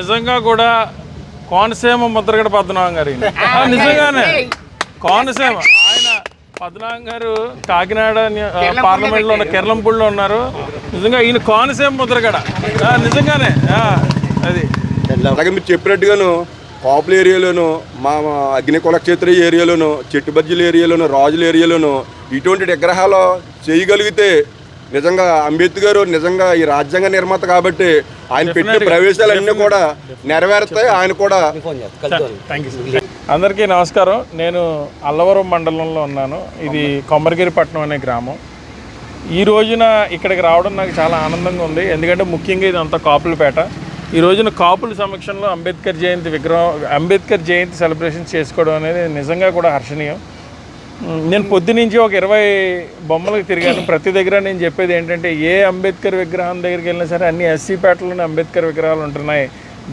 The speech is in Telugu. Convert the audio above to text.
నిజంగా కూడా కోనసీమ ముద్రగడ పద్మనాభం గారు నిజంగానే కోనసీమ ఆయన పద్మనాభం గారు కాకినాడ పార్లమెంట్లో ఉన్న కిర్లంపూడిలో ఉన్నారు. నిజంగా ఈయన కోనసీమ ముద్రగడ నిజంగానే అది. అలాగే మీరు చెప్పినట్టుగాను కాపుల ఏరియాలోను, మా అగ్నికుల క్షేత్ర ఏరియాలోను, చెట్టుబజ్జీల ఏరియాలోను, రాజుల ఏరియాలోను ఇటువంటి విగ్రహాలు చేయగలిగితే నిజంగా అంబేద్కర్ నిజంగా ఈ రాజ్యాంగ నిర్మాత కాబట్టి ఆయన పెట్టిన ప్రవేశాలన్నీ కూడా నెరవేరుతాయి. ఆయన కూడా అందరికీ నమస్కారం. నేను అల్లవరం మండలంలో ఉన్నాను. ఇది కొమరగిరిపట్నం అనే గ్రామం. ఈ రోజున ఇక్కడికి రావడం నాకు చాలా ఆనందంగా ఉంది. ఎందుకంటే ముఖ్యంగా ఇదంతా కాపులపేట. ఈ రోజున కాపుల సమక్షంలో అంబేద్కర్ జయంతి సెలబ్రేషన్ చేసుకోవడం అనేది నిజంగా కూడా హర్షణీయం. నేను పొద్దునుంచి ఒక 20 బొమ్మలకు తిరిగాను. ప్రతి దగ్గర నేను చెప్పేది ఏంటంటే ఏ అంబేద్కర్ విగ్రహం దగ్గరికి వెళ్ళినా సరే అన్ని ఎస్సీ పేటలోనే అంబేద్కర్ విగ్రహాలు ఉంటున్నాయి.